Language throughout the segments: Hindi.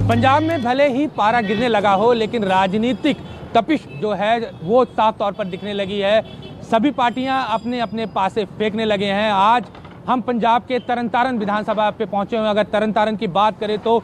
पंजाब में भले ही पारा गिरने लगा हो, लेकिन राजनीतिक तपिश जो है वो साफ तौर पर दिखने लगी है। सभी पार्टियां अपने अपने पासे फेंकने लगे हैं। आज हम पंजाब के तरन तारण विधानसभा पे पहुंचे हुए हैं। अगर तरन तारण की बात करें तो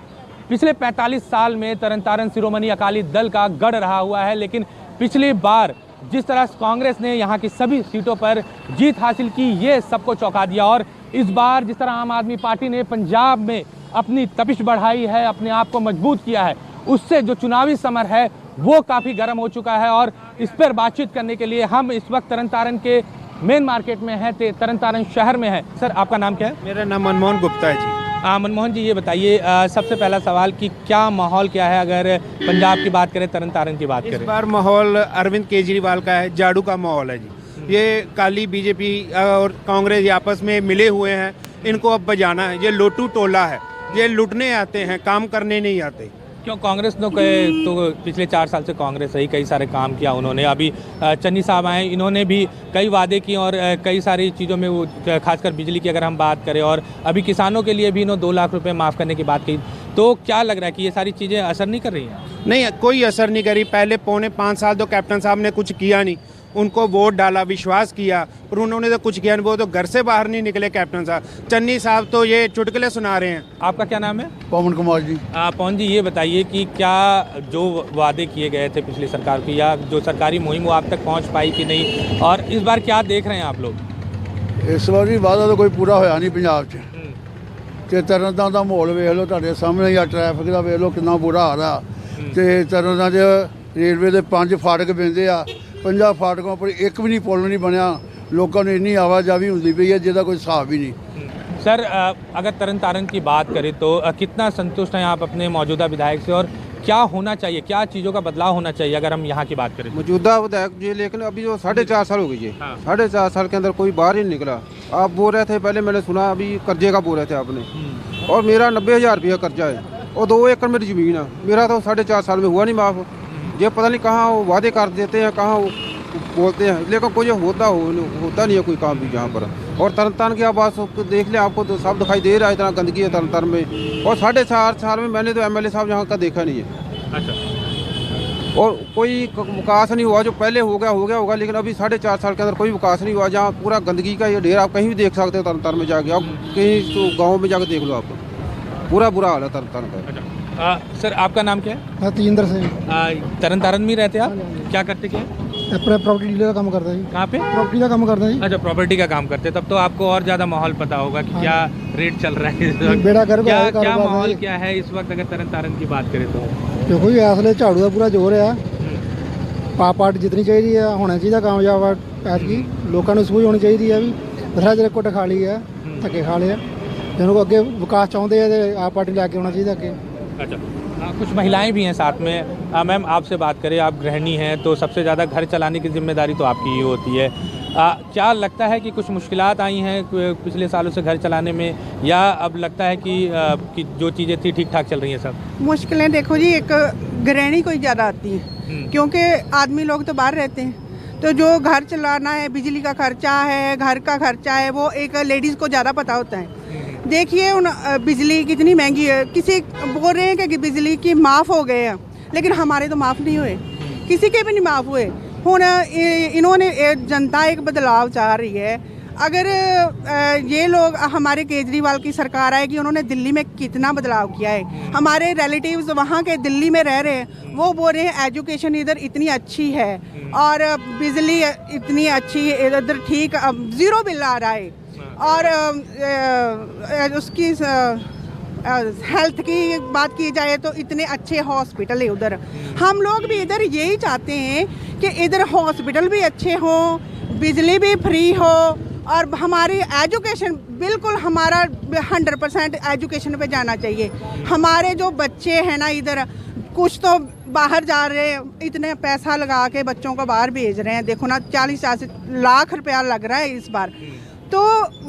पिछले 45 साल में तरन तारण शिरोमणि अकाली दल का गढ़ रहा हुआ है, लेकिन पिछली बार जिस तरह कांग्रेस ने यहाँ की सभी सीटों पर जीत हासिल की, ये सबको चौंका दिया। और इस बार जिस तरह आम आदमी पार्टी ने पंजाब में अपनी तपिश बढ़ाई है, अपने आप को मजबूत किया है, उससे जो चुनावी समर है वो काफ़ी गर्म हो चुका है। और इस पर बातचीत करने के लिए हम इस वक्त तरन तारण के मेन मार्केट में हैं, तरन तारण शहर में है। सर, आपका नाम क्या है? मेरा नाम मनमोहन गुप्ता है जी। मनमोहन जी, ये बताइए सबसे पहला सवाल कि क्या माहौल क्या है अगर पंजाब की बात करें, तरन तारण की बात करें? इस बार माहौल अरविंद केजरीवाल का है, झाड़ू का माहौल है जी। ये काली बीजेपी और कांग्रेस आपस में मिले हुए हैं, इनको अब बजाना है। ये लोटू टोला है, ये लूटने आते हैं, काम करने नहीं आते। क्यों? कांग्रेस तो पिछले 4 साल से कांग्रेस है ही, कई सारे काम किया उन्होंने। अभी चन्नी साहब आए, इन्होंने भी कई वादे किए और कई सारी चीज़ों में वो, खासकर बिजली की अगर हम बात करें, और अभी किसानों के लिए भी इन्होंने 2 लाख रुपए माफ़ करने की बात की। तो क्या लग रहा है कि ये सारी चीज़ें असर नहीं कर रही हैं? नहीं, कोई असर नहीं करी। पहले 5.25 साल तो कैप्टन साहब ने कुछ किया नहीं, उनको वोट डाला, विश्वास किया, पर उन्होंने तो कुछ किया नहीं। वो तो घर से बाहर नहीं निकले कैप्टन साहब। चन्नी साहब तो ये चुटकुले सुना रहे हैं। आपका क्या नाम है? पवन कुमार जी। पवन जी, ये बताइए कि क्या जो वादे किए गए थे पिछली सरकार की, या जो सरकारी मुहिम वो आप तक पहुंच पाई कि नहीं, और इस बार क्या देख रहे हैं आप लोग? इस बार भी वादा तो कोई पूरा होया नहीं पंजाब 'ਚ। ਤੇ ਤਰਨਤਾਰਨ ਦਾ ਮਾਹੌਲ ਵੇਖ ਲਓ, ਤੁਹਾਡੇ ਸਾਹਮਣੇ ਹੀ ਆ। ਟ੍ਰੈਫਿਕ ਦਾ ਵੇਖ ਲਓ ਕਿੰਨਾ ਬੁਰਾ ਹਾਲ ਆ। ਤੇ ਤਰਨਤਾਰਨ 'ਚ ਰੇਲਵੇ ਦੇ 5 ਫਾਟਕ ਪੈਂਦੇ ਆ, 50 ਫਾਟਕਾਂ ਉੱਪਰ ਇੱਕ ਵੀ ਨਹੀਂ ਪੁਲ ਨਹੀਂ ਬਣਿਆ। ਲੋਕਾਂ ਨੂੰ ਇੰਨੀ ਆਵਾਜਾਈ ਹੁੰਦੀ ਪਈ ਹੈ ਜਿਹਦਾ ਕੋਈ ਹਿਸਾਬ ਹੀ नहीं। सर, अगर तरन तारण की बात करें तो कितना संतुष्ट हैं आप अपने मौजूदा विधायक से, और क्या होना चाहिए, क्या चीज़ों का बदलाव होना चाहिए अगर हम यहाँ की बात करें? मौजूदा विधायक जी, लेकिन अभी जो 4.5 साल हो गई है, हाँ। 4.5 साल के अंदर कोई बाहर ही नहीं निकला। आप बोल रहे थे पहले, मैंने सुना अभी कर्जे का बोल रहे थे आपने, और मेरा 90,000 रुपया कर्जा है और 2 एकड़ मेरी ज़मीन है। मेरा तो 4.5 साल में हुआ नहीं माफ़। ये पता नहीं कहाँ वो वादे कर देते हैं, कहाँ वो बोलते हैं, लेकिन कोई होता नहीं है कोई काम भी यहाँ पर। और तरनतारण की आवाज़ देख लें, आपको तो सब दिखाई दे रहा है, इतना गंदगी है तरनतारण में। और 4.5 साल में मैंने तो MLA साहब यहाँ का देखा नहीं है। अच्छा। और कोई विकास नहीं हुआ। जो पहले हो गया होगा, लेकिन अभी 4.5 साल के अंदर कोई विकास नहीं हुआ। जहाँ पूरा गंदगी का ये ढेर आप कहीं भी देख सकते हो तरनतारण में जाके, आप कहीं तो गाँव में जाकर देख लो, आप पूरा बुरा हाल है तरनतारण का। अच्छा। सर, आपका नाम क्या है? तेजिंदर सिंह। तरन तारण में रहते आप? क्या करते क्या? अपने प्रॉपर्टी डीलर का काम करता है जी। कहाँ पे? प्रॉपर्टी का काम करता है जी। अच्छा, प्रॉपर्टी का काम करते, तब तो आपको और ज़्यादा माहौल पता होगा कि क्या रेट चल रहा है इस वक्त। बेड़ा गर्क क्या है, क्या कारोबार माहौल है। क्या है इस वक्त अगर तरन तारण की बात करें तो? देखो जी, असले झाड़ू का पूरा जोर है। पार्टी जितनी चाहिए है होना चाहिए कामयाब। ऐतकी लोगों को सूझ होनी चाहिए है भी बथेरा जरा कुट खा ली है, धक्के खा लिया। जिनको अगे विकास चाहते हैं तो आप पार्टी लैके आना चाहिए अगे। अच्छा। कुछ महिलाएं भी हैं साथ में। मैम, आपसे बात करें, आप गृहिणी हैं तो सबसे ज़्यादा घर चलाने की जिम्मेदारी तो आपकी ही होती है। क्या लगता है कि कुछ मुश्किलात आई हैं पिछले सालों से घर चलाने में, या अब लगता है कि जो चीज़ें थी ठीक ठाक चल रही हैं सब? मुश्किलें देखो जी, एक गृहिणी को ही ज़्यादा आती हैं, क्योंकि आदमी लोग तो बाहर रहते हैं, तो जो घर चलाना है, बिजली का खर्चा है, घर का खर्चा है, वो एक लेडीज़ को ज़्यादा पता होता है। देखिए उन बिजली कितनी महंगी है। किसी बोल रहे हैं कि बिजली की माफ़ हो गए हैं, लेकिन हमारे तो माफ़ नहीं हुए, किसी के भी नहीं माफ़ हुए। हुण इन्होंने जनता एक बदलाव चाह रही है। अगर ये लोग, हमारे केजरीवाल की सरकार आएगी, उन्होंने दिल्ली में कितना बदलाव किया है। हमारे रिलेटिव्स वहाँ के दिल्ली में रह रहे हैं, वो बोल रहे हैं एजुकेशन इधर इतनी अच्छी है और बिजली इतनी अच्छी है इधर, ठीक 0 बिल आ रहा है। और उसकी हेल्थ की बात की जाए तो इतने अच्छे हॉस्पिटल है उधर। हम लोग भी इधर यही चाहते हैं कि इधर हॉस्पिटल भी अच्छे हों, बिजली भी फ्री हो, और हमारी एजुकेशन बिल्कुल, हमारा 100% एजुकेशन पे जाना चाहिए। हमारे जो बच्चे हैं ना इधर, कुछ तो बाहर जा रहे हैं, इतने पैसा लगा के बच्चों को बाहर भेज रहे हैं। देखो ना, 40 लाख रुपया लग रहा है इस बार, तो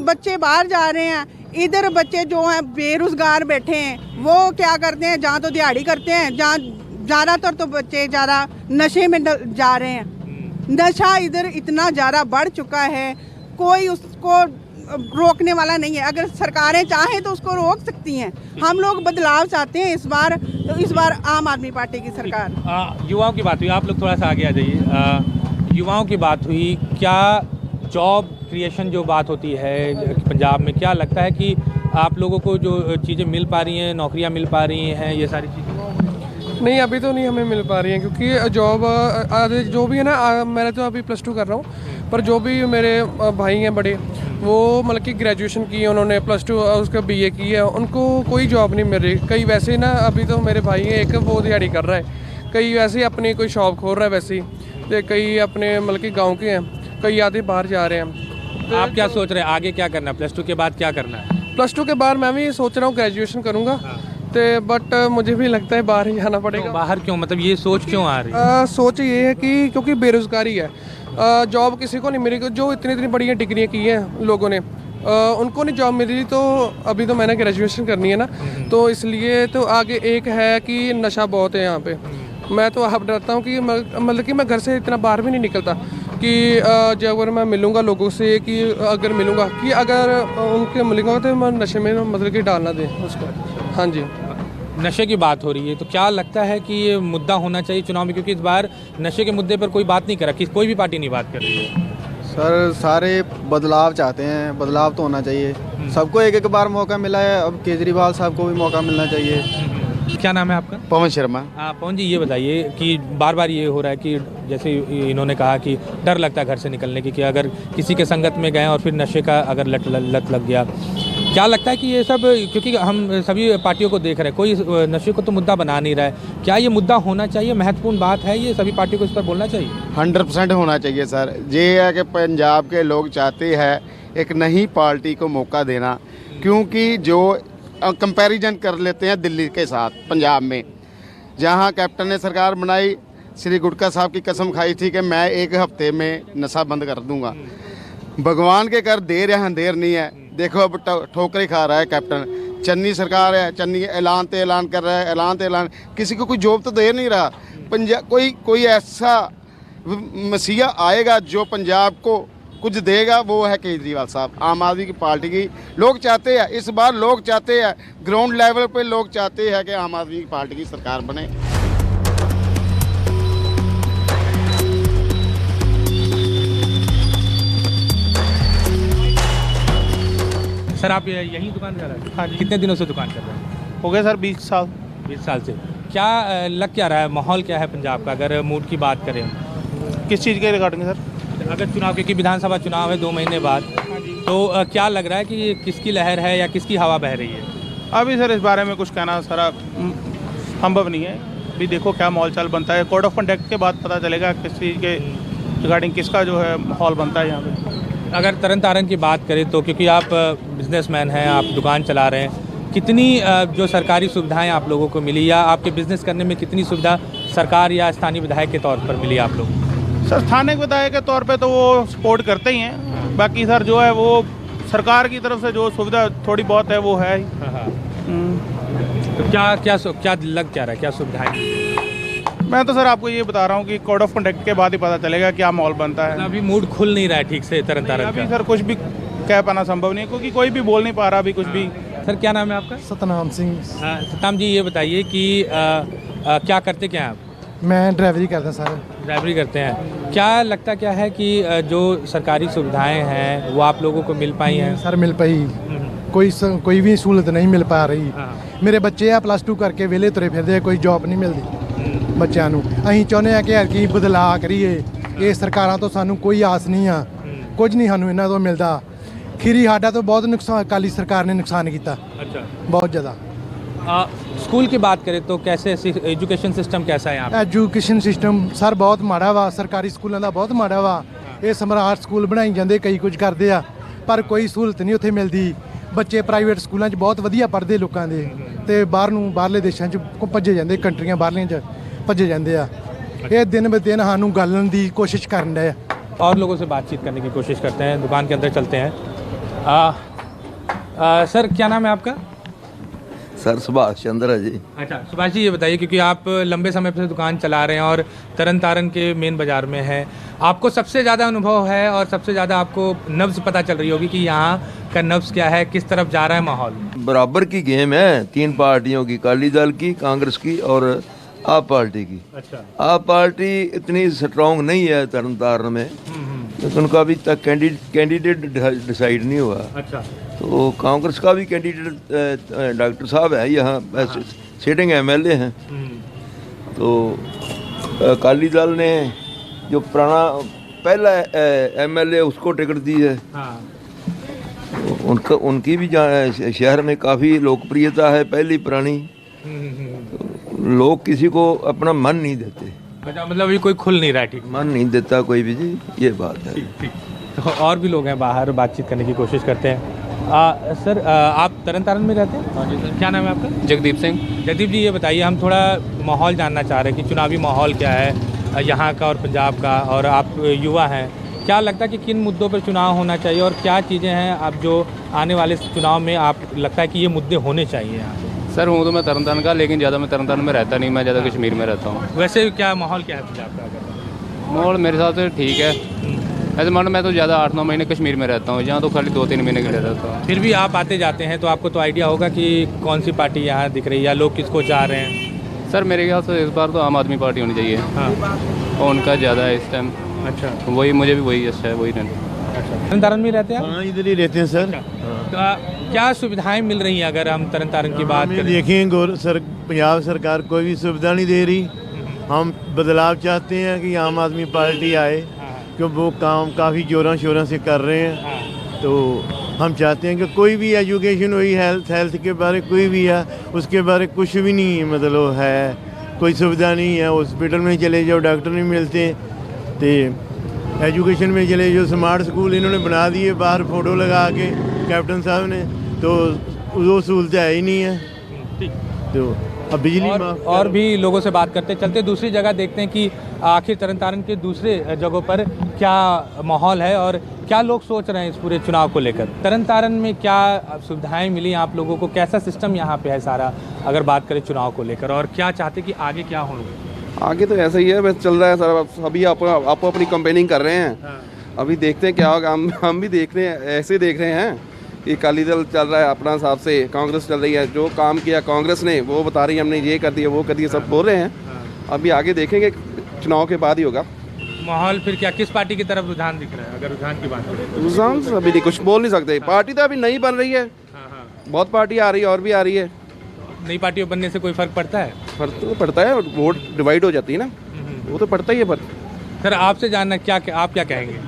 बच्चे बाहर जा रहे हैं। इधर बच्चे जो हैं बेरोज़गार बैठे हैं, वो क्या करते हैं, जहाँ तो दिहाड़ी करते हैं, जहाँ ज़्यादातर तो बच्चे ज़्यादा नशे में जा रहे हैं। नशा इधर इतना ज़्यादा बढ़ चुका है, कोई उसको रोकने वाला नहीं है। अगर सरकारें चाहें तो उसको रोक सकती हैं। हम लोग बदलाव चाहते हैं इस बार, तो इस बार आम आदमी पार्टी की सरकार। युवाओं की बात हुई, आप लोग थोड़ा सा आगे आ जाइए। युवाओं की बात हुई, क्या जॉब क्रिएशन जो बात होती है पंजाब में, क्या लगता है कि आप लोगों को जो चीज़ें मिल पा रही हैं, नौकरियां मिल पा रही हैं, ये सारी चीज़ें? नहीं, अभी तो नहीं हमें मिल पा रही है, क्योंकि जॉब जो भी है ना, मैंने तो अभी +2 कर रहा हूँ, पर जो भी मेरे भाई हैं बड़े, वो मतलब कि ग्रेजुएशन की है उन्होंने, +2 उसका BA की है, उनको कोई जॉब नहीं मिल रही। कई वैसे ना, अभी तो मेरे भाई हैं, एक वो दिहाड़ी कर रहा है, कई वैसे अपनी कोई शॉप खोल रहा है वैसे ही, तो कई अपने मतलब कि गाँव के हैं, कई आधे बाहर जा रहे हैं। आप क्या सोच रहे हैं आगे क्या करना है? +2 के बाद क्या करना है? +2 के बाद मैं भी सोच रहा हूँ ग्रेजुएशन करूँगा, तो बट मुझे भी लगता है बाहर ही जाना पड़ेगा। बाहर क्यों, मतलब ये सोच क्यों आ रही है? सोच ये है कि क्योंकि बेरोज़गारी है, जॉब किसी को नहीं मिलेगी। जो इतनी बढ़िया डिग्रियाँ की हैं लोगों ने, उनको नहीं जॉब मिल रही। तो अभी तो मैंने ग्रेजुएशन करनी है ना, तो इसलिए तो आगे एक है कि नशा बहुत है यहाँ पे। मैं तो अब डरता हूँ कि मतलब कि मैं घर से इतना बाहर भी नहीं निकलता कि जब अगर मैं मिलूँगा लोगों से, कि अगर मिलूँगा कि अगर उनके मिलूँगा तो मैं नशे में मतलब कि डालना दें उसको। हाँ जी, नशे की बात हो रही है, तो क्या लगता है कि ये मुद्दा होना चाहिए चुनाव में? क्योंकि इस बार नशे के मुद्दे पर कोई बात नहीं कर रहा, कोई भी पार्टी नहीं बात कर रही है। सर सारे बदलाव चाहते हैं, बदलाव तो होना चाहिए। सबको एक बार मौका मिला है, अब केजरीवाल साहब को भी मौका मिलना चाहिए। क्या नाम है आपका? पवन शर्मा। पवन जी, ये बताइए कि बार बार ये हो रहा है कि जैसे इन्होंने कहा कि डर लगता है घर से निकलने की, कि अगर किसी के संगत में गए और फिर नशे का अगर लत लग गया, क्या लगता है कि ये सब, क्योंकि हम सभी पार्टियों को देख रहे हैं, कोई नशे को तो मुद्दा बना नहीं रहा है, क्या ये मुद्दा होना चाहिए? महत्वपूर्ण बात है ये, सभी पार्टियों को इस पर बोलना चाहिए। 100% होना चाहिए सर। ये है कि पंजाब के लोग चाहते हैं एक नई पार्टी को मौका देना, क्योंकि जो कंपैरिजन कर लेते हैं दिल्ली के साथ, पंजाब में जहां कैप्टन ने सरकार बनाई, श्री गुटका साहब की कसम खाई थी कि मैं 1 हफ्ते में नशा बंद कर दूंगा। भगवान के कर देर है अंधेर नहीं है। देखो अब ठोकरे खा रहा है कैप्टन। चन्नी सरकार है, चन्नी ऐलान कर रहा है, ऐलान, किसी को कोई जॉब तो दे नहीं रहा। पंजाब कोई ऐसा मसीहा आएगा जो पंजाब को कुछ देगा, वो है केजरीवाल साहब, आम आदमी की पार्टी की। लोग चाहते हैं, इस बार लोग चाहते हैं, ग्राउंड लेवल पे लोग चाहते हैं कि आम आदमी की पार्टी की सरकार बने। सर आप यही दुकान कर रहे हैं? हाँ जी। कितने दिनों से दुकान कर रहे हैं? हो गए सर 20 साल। 20 साल से। क्या लग क्या रहा है, माहौल क्या है पंजाब का, अगर मूड की बात करें? किस चीज़ के रिगार्डिंग सर? अगर चुनाव, क्योंकि विधानसभा चुनाव है 2 महीने बाद, तो क्या लग रहा है कि ये किसकी लहर है या किसकी हवा बह रही है? अभी सर इस बारे में कुछ कहना सारा संभव नहीं है। अभी देखो क्या माहौल चाल बनता है, कोड ऑफ कंडक्ट के बाद पता चलेगा किस चीज़ के रिगार्डिंग किसका जो है माहौल बनता है यहाँ पे। अगर तरन तारण की बात करें तो, क्योंकि आप बिजनेसमैन हैं, आप दुकान चला रहे हैं, कितनी जो सरकारी सुविधाएं आप लोगों को मिली, या आपके बिज़नेस करने में कितनी सुविधा सरकार या स्थानीय विधायक के तौर पर मिली आप लोग? सर स्थानीय विधायक के तौर पे तो वो सपोर्ट करते ही हैं, बाकी सर जो है वो सरकार की तरफ से जो सुविधा थोड़ी बहुत है वो है ही। तो क्या लग क्या रहा है, क्या सुविधाएं? मैं तो सर आपको ये बता रहा हूँ कि कोड ऑफ कंडक्ट के बाद ही पता चलेगा क्या माहौल बनता है। अभी मूड खुल नहीं रहा है ठीक से तरन तारण अभी का। सर कुछ भी कह पाना संभव नहीं है, क्योंकि कोई भी बोल नहीं पा रहा अभी कुछ भी। सर क्या नाम है आपका? सतनाम सिंह। सतनाम जी, ये बताइए कि क्या करते क्या हैं आप? मैं ड्राइवरी करता सर। ड्राइवरी करते हैं। क्या लगता क्या है कि जो सरकारी सुविधाएं हैं वो आप लोगों को मिल पाई हैं? सर मिल पाई, कोई भी सहूलत नहीं मिल पा रही। मेरे ਬੱਚੇ ਆ +2 ਕਰਕੇ ਵਿਹਲੇ ਤੁਰੇ ਫਿਰਦੇ ਆ, ਕੋਈ ਜੌਬ ਨਹੀਂ ਮਿਲਦੀ ਬੱਚਿਆਂ ਨੂੰ। ਅਸੀਂ ਚਾਹੁੰਦੇ ਆ ਕਿ ਹਰਕੀ ਬਦਲਾਅ ਕਰੀਏ। ਇਹ ਸਰਕਾਰਾਂ ਤੋਂ ਸਾਨੂੰ ਕੋਈ ਆਸ ਨਹੀਂ ਆ, ਕੁਝ ਨਹੀਂ ਸਾਨੂੰ ਇਹਨਾਂ ਤੋਂ ਮਿਲਦਾ। ਖੀਰੀ ਸਾਡਾ ਤਾਂ ਬਹੁਤ ਨੁਕਸਾਨ, ਅਕਾਲੀ ਸਰਕਾਰ ਨੇ ਨੁਕਸਾਨ ਕੀਤਾ। अच्छा। बहुत ज़्यादा। स्कूल की बात करें तो कैसे एजुकेशन सिस्टम कैसा है यहाँ पे? ਐਜੂਕੇਸ਼ਨ ਸਿਸਟਮ ਸਰ ਬਹੁਤ ਮਾੜਾ ਵਾ, ਸਰਕਾਰੀ ਸਕੂਲਾਂ ਦਾ ਬਹੁਤ ਮਾੜਾ ਵਾ। ਇਹ ਸਮਰਾਟ ਸਕੂਲ ਬਣਾਈ ਜਾਂਦੇ, ਕਈ ਕੁਝ ਕਰਦੇ ਆ, ਪਰ ਕੋਈ ਸਹੂਲਤ ਨਹੀਂ ਉੱਥੇ ਮਿਲਦੀ। ਬੱਚੇ ਪ੍ਰਾਈਵੇਟ ਸਕੂਲਾਂ 'ਚ ਬਹੁਤ ਵਧੀਆ ਪੜ੍ਹਦੇ ਲੋਕਾਂ ਦੇ, ਤੇ ਬਾਹਰ ਨੂੰ ਬਾਹਰਲੇ ਦੇਸ਼ਾਂ 'ਚ ਭੱਜੇ ਜਾਂਦੇ, ਕੰਟਰੀਆਂ ਬਾਹਰਲੀਆਂ 'ਚ ਭੱਜੇ ਜਾਂਦੇ ਆ। ਇਹ ਦਿਨ ਬ ਦਿਨ ਸਾਨੂੰ ਗਾਲਣ ਦੀ ਕੋਸ਼ਿਸ਼ ਕਰਨ ਡਏ ਆ। और लोगों से बातचीत करने की कोशिश करते हैं, दुकान के अंदर चलते हैं। सर क्या नाम है आपका? सर सुभाष चंद्र है जी। अच्छा सुभाष जी, ये बताइए, क्योंकि आप लंबे समय से दुकान चला रहे हैं और तरन तारण के मेन बाज़ार में हैं, आपको सबसे ज़्यादा अनुभव है और सबसे ज़्यादा आपको नब्ज पता चल रही होगी कि यहाँ का नब्ज क्या है, किस तरफ जा रहा है माहौल। बराबर की गेम है, 3 पार्टियों की, अकाली दल की, कांग्रेस की और आप पार्टी की। अच्छा। आप पार्टी इतनी स्ट्रॉन्ग नहीं है तरन तारण में, तो उनका अभी तक कैंडिडेट डिसाइड नहीं हुआ। अच्छा। तो कांग्रेस का भी कैंडिडेट डॉक्टर साहब है यहाँ, सिटिंग MLA हैं। तो अकाली दल ने जो पुराना पहला MLA उसको टिकट दी है। उनकी भी शहर में काफ़ी लोकप्रियता है, पहली पुरानी। तो लोग किसी को अपना मन नहीं देते। अच्छा, मतलब अभी कोई खुल नहीं रहा है। ठीक, मन नहीं देता कोई भी जी, ये बात है। ठीक। तो और भी लोग हैं बाहर, बातचीत करने की कोशिश करते हैं। सर, आप तरन तारण में रहते हैं? हाँ जी सर। क्या नाम है आपका? जगदीप सिंह। जगदीप जी, ये बताइए, हम थोड़ा माहौल जानना चाह रहे हैं कि चुनावी माहौल क्या है यहाँ का और पंजाब का, और आप युवा हैं, क्या लगता है कि किन मुद्दों पर चुनाव होना चाहिए और क्या चीज़ें हैं आप जो आने वाले चुनाव में आप लगता है कि ये मुद्दे होने चाहिए यहाँ पे? सर, हूँ तो मैं तरन तारण का, लेकिन ज़्यादा मैं तरन तारण में रहता नहीं, मैं ज़्यादा कश्मीर में रहता हूँ। वैसे क्या माहौल क्या है पंजाब का? माहौल मेरे हिसाब से ठीक है। ऐसे मान लो मैं तो ज़्यादा 8-9 महीने कश्मीर में रहता हूँ, यहाँ तो खाली 2-3 महीने के लिए रहता हूँ। फिर भी आप आते जाते हैं तो आपको तो आइडिया होगा कि कौन सी पार्टी यहाँ दिख रही है या लोग किसको चाह रहे हैं। सर, मेरे ख्याल से इस बार तो आम आदमी पार्टी होनी चाहिए। हाँ। और उनका ज़्यादा है इस टाइम। अच्छा। वही, मुझे भी वही अच्छा है, वही रहना। अच्छा, तरन तारण में रहते हैं? हाँ, इधर ही रहते हैं सर। तो क्या सुविधाएं मिल रही हैं अगर हम तरन तारण की बात करें? देखिए, पंजाब सरकार कोई भी सुविधा नहीं दे रही। हम बदलाव चाहते हैं कि आम आदमी पार्टी आए, क्योंकि वो काम काफ़ी जोरों शोरों से कर रहे हैं। तो हम चाहते हैं कि कोई भी एजुकेशन हुई, हेल्थ के बारे कोई भी है, उसके बारे कुछ भी नहीं मतलब है, कोई सुविधा नहीं है। हॉस्पिटल में चले जाओ, डॉक्टर नहीं मिलते। तो एजुकेशन में चले जाओ, स्मार्ट स्कूल इन्होंने बना दिए बाहर फ़ोटो लगा के कैप्टन साहब ने, तो वो सहूलतें है ही नहीं है। तो अब बिजली और भी लोगों से बात करते चलते दूसरी जगह देखते हैं कि आखिर तरन तारण के दूसरे जगहों पर क्या माहौल है और क्या लोग सोच रहे हैं इस पूरे चुनाव को लेकर। तरन तारण में क्या सुविधाएं मिली आप लोगों को, कैसा सिस्टम यहाँ पे है सारा, अगर बात करें चुनाव को लेकर, और क्या चाहते कि आगे क्या हो? आगे तो ऐसा ही है, बस चल रहा है सर। अभी आप अपनी कंपेनिंग कर रहे हैं। अभी देखते हैं क्या होगा। हम भी देख रहे हैं, ऐसे देख रहे हैं कि अकाली दल चल रहा है अपना हिसाब से, कांग्रेस चल रही है। जो काम किया कांग्रेस ने वो बता रही है, हमने ये कर दिया, वो कर दिया, सब बोल रहे हैं। अभी आगे देखेंगे, चुनाव के बाद ही होगा माहौल। फिर क्या किस पार्टी की तरफ रुझान दिख रहा है अगर रुझान की बात करें? रुझान अभी नहीं कुछ बोल नहीं सकते। पार्टी तो अभी नई बन रही है, बहुत पार्टी आ रही है और भी आ रही है। नई पार्टियों बनने से कोई फर्क पड़ता है? फर्क तो पड़ता है, वोट डिवाइड हो जाती है ना, वो तो पड़ता ही है फर्क। सर, आपसे जानना आप क्या कहेंगे?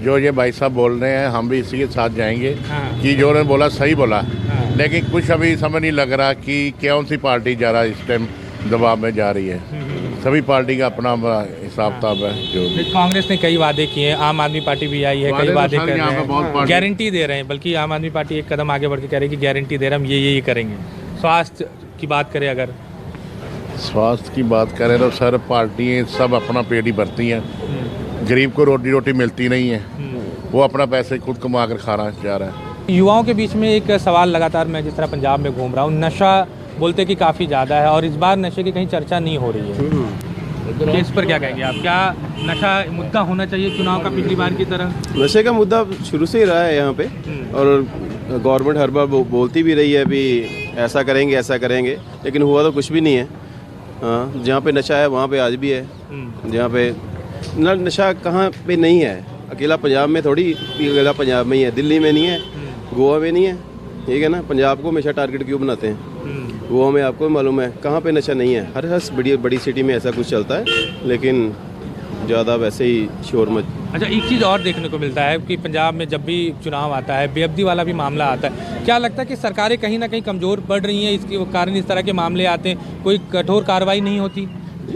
जो ये भाई साहब बोल रहे हैं हम भी इसी के साथ जाएंगे। हाँ। कि जो उन्होंने बोला सही बोला। हाँ। लेकिन कुछ अभी समझ नहीं लग रहा कि कौन सी पार्टी जा रहा है इस टाइम दबाव में जा रही है। सभी पार्टी का अपना हिसाब किताब है। जो कांग्रेस ने कई वादे किए हैं, आम आदमी पार्टी भी आई है, कई वादे कर रहे हैं, गारंटी दे रहे हैं, बल्कि आम आदमी पार्टी एक कदम आगे बढ़ के कह रही है कि गारंटी दे रहे हम ये करेंगे। स्वास्थ्य की बात करें, अगर स्वास्थ्य की बात करें तो सर पार्टियाँ सब अपना पेट ही भरती हैं। गरीब को रोटी मिलती नहीं है, वो अपना पैसे खुद कमा कर खाना चाह रहा है। युवाओं के बीच में एक सवाल लगातार, मैं जिस तरह पंजाब में घूम रहा हूँ, नशा बोलते कि काफ़ी ज़्यादा है और इस बार नशे की कहीं चर्चा नहीं हो रही है। तो इस पर क्या कहेंगे आप? क्या नशा मुद्दा होना चाहिए चुनाव का पिछली बार की तरह? नशे का मुद्दा शुरू से ही रहा है यहाँ पे, और गवर्नमेंट हर बार बोलती भी रही है अभी ऐसा करेंगे, लेकिन हुआ तो कुछ भी नहीं है। हाँ, जहाँ पे नशा है वहाँ पे आज भी है। जहाँ पे नशा कहाँ पे नहीं है, अकेला पंजाब में थोड़ी, अकेला पंजाब में ही है, दिल्ली में नहीं है, गोवा में नहीं है, ठीक है ना। पंजाब को हमेशा टारगेट क्यों बनाते हैं? गोवा में आपको मालूम है कहाँ पे नशा नहीं है। हर बड़ी सिटी में ऐसा कुछ चलता है, लेकिन ज़्यादा वैसे ही शोर मच। अच्छा, एक चीज़ और देखने को मिलता है कि पंजाब में जब भी चुनाव आता है, बेअदबी वाला भी मामला आता है, क्या लगता है कि सरकारें कहीं ना कहीं कमज़ोर पड़ रही हैं, इसके कारण इस तरह के मामले आते हैं, कोई कठोर कार्रवाई नहीं होती?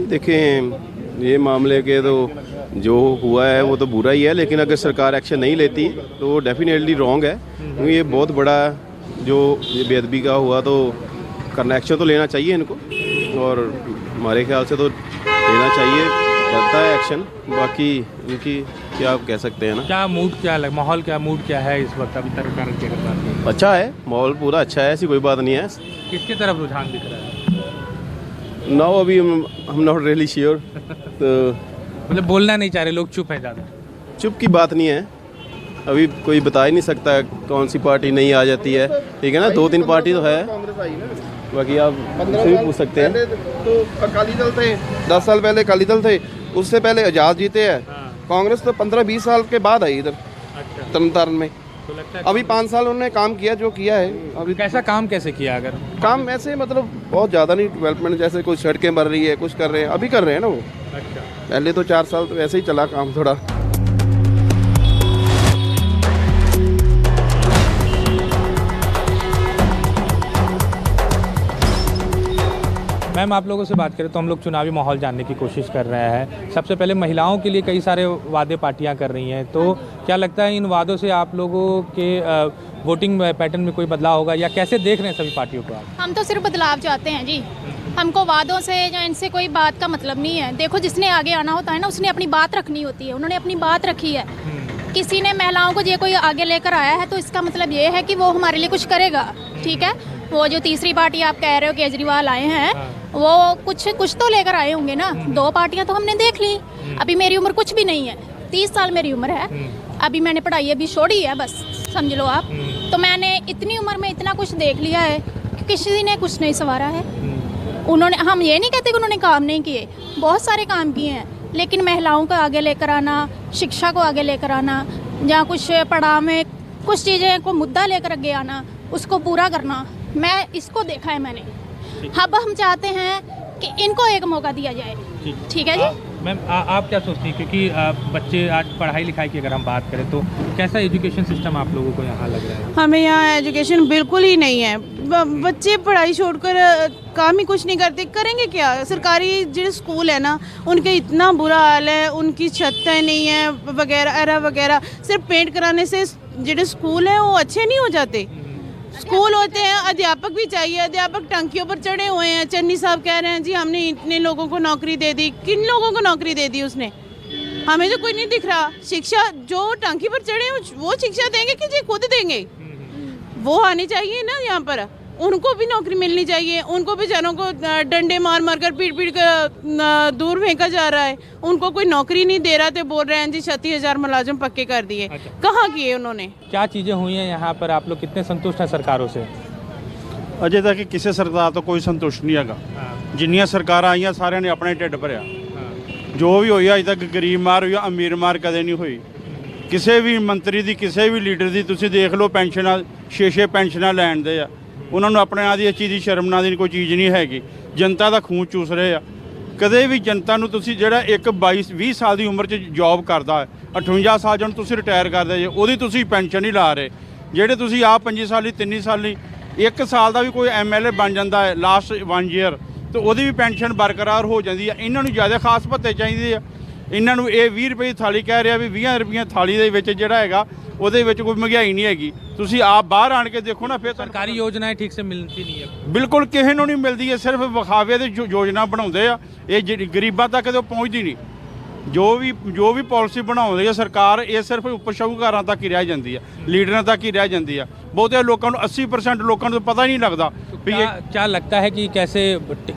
देखें, ये मामले के तो जो हुआ है वो तो बुरा ही है, लेकिन अगर सरकार एक्शन नहीं लेती तो वो डेफिनेटली रॉन्ग है, क्योंकि ये बहुत बड़ा जो ये बेअदबी का हुआ, तो करना एक्शन तो लेना चाहिए इनको, और हमारे ख्याल से तो लेना चाहिए, बनता है एक्शन। बाकी इनकी क्या आप कह सकते हैं ना। क्या मूड, क्या माहौल, क्या मूड क्या है इस वक्त अभी तरन तारण की अगर बात करें? अच्छा है, माहौल पूरा अच्छा है, ऐसी कोई बात नहीं है। किसकी तरफ रुझान दिख रहा है? नाउ अभी हम नॉट रियली श्योर, तो मतलब बोलना नहीं चाह रहे लोग, चुप है ज़्यादा। चुप की बात नहीं है, अभी कोई बता ही नहीं सकता कौन सी पार्टी नहीं आ जाती है, ठीक है ना। 2-3 पार्टी तो है, बाकी आप उनसे भी पूछ सकते हैं। तो अकाली दल थे 10 साल पहले, अकाली दल थे, उससे पहले आज़ाद जीते हैं। कांग्रेस तो 15-20 साल के बाद आई इधर तरनतारन में। तो लगता है अभी 5 साल उन्होंने काम किया जो किया है। अभी कैसा काम कैसे किया? अगर काम ऐसे मतलब बहुत ज़्यादा नहीं, डेवलपमेंट जैसे कुछ सड़कें बन रही है, कुछ कर रहे हैं, अभी कर रहे हैं ना वो। अच्छा, पहले तो 4 साल तो ऐसे ही चला काम थोड़ा। मैम आप लोगों से बात करें तो हम लोग चुनावी माहौल जानने की कोशिश कर रहे हैं। सबसे पहले महिलाओं के लिए कई सारे वादे पार्टियां कर रही हैं, तो क्या लगता है इन वादों से आप लोगों के वोटिंग पैटर्न में कोई बदलाव होगा, या कैसे देख रहे हैं सभी पार्टियों को आप? हम तो सिर्फ बदलाव चाहते हैं जी, हमको वादों से या इनसे कोई बात का मतलब नहीं है। देखो जिसने आगे आना होता है ना, उसने अपनी बात रखनी होती है, उन्होंने अपनी बात रखी है। किसी ने महिलाओं को ये कोई आगे लेकर आया है तो इसका मतलब ये है कि वो हमारे लिए कुछ करेगा, ठीक है। वो जो तीसरी पार्टी आप कह रहे हो केजरीवाल आए हैं, वो कुछ तो लेकर आए होंगे ना। 2 पार्टियां तो हमने देख ली। अभी मेरी उम्र कुछ भी नहीं है, 30 साल मेरी उम्र है। अभी मैंने पढ़ाई अभी छोड़ी है, बस समझ लो आप। तो मैंने इतनी उम्र में इतना कुछ देख लिया है कि किसी ने कुछ नहीं संवारा है। उन्होंने, हम ये नहीं कहते कि उन्होंने काम नहीं किए, बहुत सारे काम किए हैं, लेकिन महिलाओं को आगे लेकर आना, शिक्षा को आगे लेकर आना, जहाँ कुछ पढ़ाई में कुछ चीज़ें को मुद्दा लेकर आगे आना, उसको पूरा करना, मैं इसको देखा है मैंने। अब हम चाहते हैं कि इनको एक मौका दिया जाए, ठीक है जी। मैम आप क्या सोचती हैं, क्योंकि बच्चे आज पढ़ाई लिखाई की अगर हम बात करें तो कैसा एजुकेशन सिस्टम आप लोगों को यहाँ लग रहा है? हमें यहाँ एजुकेशन बिल्कुल ही नहीं है। बच्चे पढ़ाई छोड़कर काम ही कुछ नहीं करते, करेंगे क्या? सरकारी जो स्कूल है ना, उनके इतना बुरा हाल है, उनकी छतें नहीं है वगैरह वगैरह। सिर्फ पेंट कराने से जो स्कूल है वो अच्छे नहीं हो जाते। स्कूल होते हैं, अध्यापक भी चाहिए। अध्यापक टंकियों पर चढ़े हुए हैं। चन्नी साहब कह रहे हैं जी हमने इतने लोगों को नौकरी दे दी। किन लोगों को नौकरी दे दी उसने? हमें तो कोई नहीं दिख रहा। शिक्षा जो टंकी पर चढ़े हैं वो शिक्षा देंगे कि जी खुद देंगे? वो आनी चाहिए ना यहाँ पर, उनको भी नौकरी मिलनी चाहिए। उनको बेचारों को डंडे मार मार कर पीट कर दूर फेंका जा रहा है। उनको कोई नौकरी नहीं दे रहा, तो बोल रहे हैं जी 36,000 मुलाजिम पक्के कर दिए। कहाँ किए उन्होंने? क्या चीज़ें हुई हैं यहाँ पर? आप लोग कितने संतुष्ट हैं सरकारों से? अजय तक किसी सरकार तो कोई संतुष्ट नहीं है। जिन्नियां सरकारां आईयां सारियां ने अपना ढिड भरिया। जो भी होई अज तक गरीब मार हुई, अमीर मार कदे नहीं हुई। किसी भी मंत्री की, किसी भी लीडर की तुसीं देख लो, पेंशनां 6-6 पेंशनां लैण दे आ। उन्होंने अपने आप की इस चीज़ की शर्म ना दी कोई चीज़ नहीं हैगी। जनता का खून चूस रहे आ। कदे भी जनता नूं तुसीं जिहड़ा एक 22-20 साल की उम्र च जॉब करता है, 58 साल जन तुसीं रिटायर करदे जे, ਉਹਦੀ तुसीं पेंशन नहीं ला रहे। ਜਿਹੜੇ ਤੁਸੀਂ ਆਪ 5 ਸਾਲੀ 3 ਸਾਲੀ 1 ਸਾਲ ਦਾ ਵੀ ਕੋਈ MLA ਬਣ ਜਾਂਦਾ ਹੈ ਲਾਸਟ 1 ਈਅਰ, ਤੇ ਉਹਦੀ ਵੀ ਪੈਨਸ਼ਨ ਬਰਕਰਾਰ ਹੋ ਜਾਂਦੀ ਹੈ। ਇਹਨਾਂ ਨੂੰ ਜ਼ਿਆਦਾ ਖਾਸ ਭੱਤੇ ਚਾਹੀਦੇ ਆ। ਇਹਨਾਂ ਨੂੰ ਇਹ 20 ਰੁਪਏ ਦੀ ਥਾਲੀ ਕਹਿ ਰਿਹਾ ਵੀ 20 ਰੁਪਈਆਂ ਥਾਲੀ ਦੇ ਵਿੱਚ ਜਿਹੜਾ ਹੈਗਾ ਉਹਦੇ ਵਿੱਚ ਕੋਈ ਮਹਿੰਗਾਈ ਨਹੀਂ ਹੈਗੀ। ਤੁਸੀਂ ਆਪ ਬਾਹਰ ਆਣ ਕੇ ਦੇਖੋ ਨਾ, ਫਿਰ ਸਰਕਾਰੀ ਯੋਜਨਾएं ਠੀਕ ਸੇ ਮਿਲਦੀ ਨਹੀਂ ਹੈ। ਬਿਲਕੁਲ ਕਿਸੇ ਨੂੰ ਨਹੀਂ ਮਿਲਦੀ ਹੈ, ਸਿਰਫ ਵਿਖਾਵੇ ਦੀ ਯੋਜਨਾ ਬਣਾਉਂਦੇ ਆ। ਇਹ ਗਰੀਬਾਂ ਤੱਕ ਕਦੇ ਪਹੁੰਚਦੀ ਨਹੀਂ। ਜੋ ਵੀ ਪਾਲਿਸੀ ਬਣਾਉਂਦੀ ਹੈ ਸਰਕਾਰ, ਇਹ ਸਿਰਫ ਉੱਪਰ ਸ਼ਾਹੂਕਾਰਾਂ ਤੱਕ ਹੀ ਰਹਿ ਜਾਂਦੀ ਹੈ, ਲੀਡਰਾਂ ਤੱਕ ਹੀ ਰਹਿ ਜਾਂਦੀ ਹੈ। ਬਹੁਤੇ ਲੋਕਾਂ ਨੂੰ 80% ਲੋਕਾਂ ਨੂੰ ਪਤਾ ਹੀ नहीं लगता। क्या लगता है कि कैसे,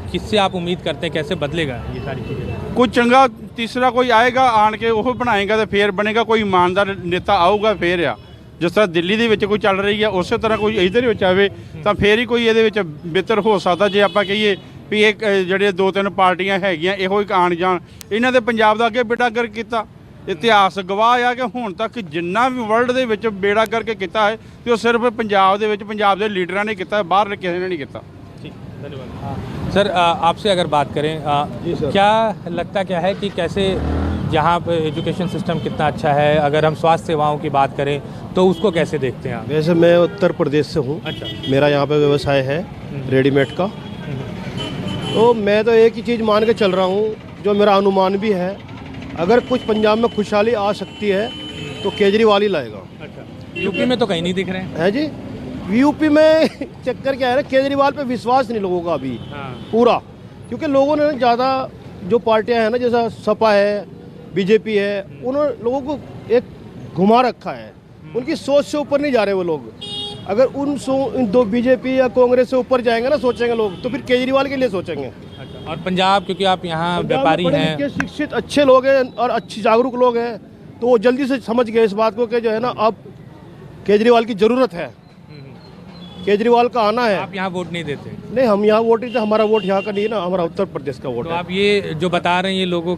किससे आप उम्मीद करते हैं कैसे बदलेगा ये सारी चीज़ें? कोई चंगा तीसरा कोई आएगा आन के वो बनाएगा तो फिर बनेगा। कोई ईमानदार नेता आऊगा फिर आ। जिस तरह दिल्ली ਦੇ ਵਿੱਚ कोई चल रही है उस तरह कोई इधर ਵਿੱਚ ਆਵੇ ਤਾਂ ਫਿਰ ਹੀ ਕੋਈ ਇਹਦੇ ਵਿੱਚ ਬਿਹਤਰ ਹੋ ਸਕਦਾ। ਜੇ ਆਪਾਂ ਕਹੀਏ ਵੀ ਇਹ ਜਿਹੜੇ 2-3 ਪਾਰਟੀਆਂ ਹੈਗੀਆਂ ਇਹੋ ਹੀ ਆਣ ਜਾਣ, ਇਹਨਾਂ ਦੇ ਪੰਜਾਬ ਦਾ ਅੱਗੇ ਬੇੜਾ ਗਰਕ ਕੀਤਾ। ਇਤਿਹਾਸ ਗਵਾਹ ਆ ਕਿ ਹੁਣ ਤੱਕ ਜਿੰਨਾ ਵੀ ਵਰਲਡ ਦੇ ਵਿੱਚ ਬੇੜਾ ਕਰਕੇ ਕੀਤਾ ਹੈ ਤੇ ਉਹ ਸਿਰਫ ਪੰਜਾਬ ਦੇ ਵਿੱਚ ਪੰਜਾਬ ਦੇ ਲੀਡਰਾਂ ਨੇ ਕੀਤਾ, ਬਾਹਰ ਕਿਸੇ ਨੇ नहीं ਕੀਤਾ। सर आपसे अगर बात करें, क्या लगता क्या है कि कैसे यहाँ पर एजुकेशन सिस्टम कितना अच्छा है? अगर हम स्वास्थ्य सेवाओं की बात करें तो उसको कैसे देखते हैं आप? वैसे मैं उत्तर प्रदेश से हूँ। अच्छा। मेरा यहाँ पे व्यवसाय है रेडीमेड का। तो मैं तो एक ही चीज़ मान के चल रहा हूँ, जो मेरा अनुमान भी है, अगर कुछ पंजाब में खुशहाली आ सकती है तो केजरीवाल ही लाएगा। अच्छा। यूपी में तो कहीं नहीं दिख रहे हैं जी। यूपी में चक्कर क्या है ना, केजरीवाल पे विश्वास नहीं लोगों का अभी पूरा, क्योंकि लोगों ने ज़्यादा जो पार्टियां हैं ना, जैसा सपा है, बीजेपी है, उन्होंने लोगों को एक घुमा रखा है। उनकी सोच से ऊपर नहीं जा रहे वो लोग। अगर उन 2 बीजेपी या कांग्रेस से ऊपर जाएंगे ना, सोचेंगे लोग, तो फिर केजरीवाल के लिए सोचेंगे। और पंजाब, क्योंकि आप यहाँ व्यापारी पढ़े हैं, लिखे, शिक्षित अच्छे लोग हैं और अच्छी जागरूक लोग हैं, तो वो जल्दी से समझ गए इस बात को कि जो है ना अब केजरीवाल की ज़रूरत है, केजरीवाल का आना है। आप यहाँ वोट नहीं देते? नहीं, हम यहाँ वोट नहीं, हमारा वोट यहाँ का नहीं है ना, हमारा उत्तर प्रदेश का वोट तो है। आप ये जो बता रहे हैं ये लोगों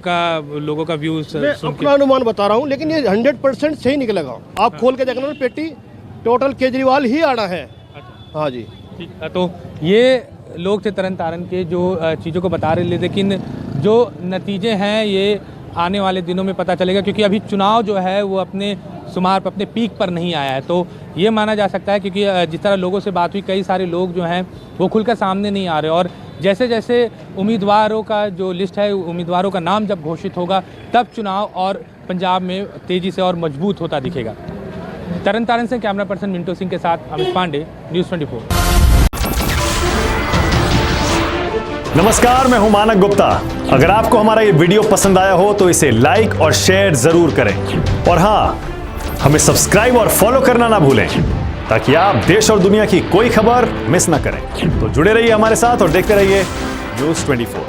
का व्यू मैं अपना अनुमान बता रहा हूँ, लेकिन ये 100% सही निकलेगा। आप खोल के देखना ना पेटी, टोटल केजरीवाल ही आना है। हाँ जी, ठीक है। तो ये लोग थे तरन तारण के जो चीज़ों को बता रहे, लेकिन जो नतीजे हैं ये आने वाले दिनों में पता चलेगा, क्योंकि अभी चुनाव जो है वो अपने शुमार पर, अपने पीक पर नहीं आया है। तो ये माना जा सकता है, क्योंकि जिस तरह लोगों से बात हुई, कई सारे लोग जो हैं वो खुलकर सामने नहीं आ रहे, और जैसे जैसे उम्मीदवारों का जो लिस्ट है, उम्मीदवारों का नाम जब घोषित होगा तब चुनाव और पंजाब में तेज़ी से और मजबूत होता दिखेगा। तरन तारण से कैमरा पर्सन मिंटो सिंह के साथ अमित पांडे, न्यूज़ 24। नमस्कार, मैं हूं मानक गुप्ता। अगर आपको हमारा ये वीडियो पसंद आया हो तो इसे लाइक और शेयर जरूर करें, और हाँ, हमें सब्सक्राइब और फॉलो करना ना भूलें, ताकि आप देश और दुनिया की कोई खबर मिस ना करें। तो जुड़े रहिए हमारे साथ और देखते रहिए न्यूज़ 24।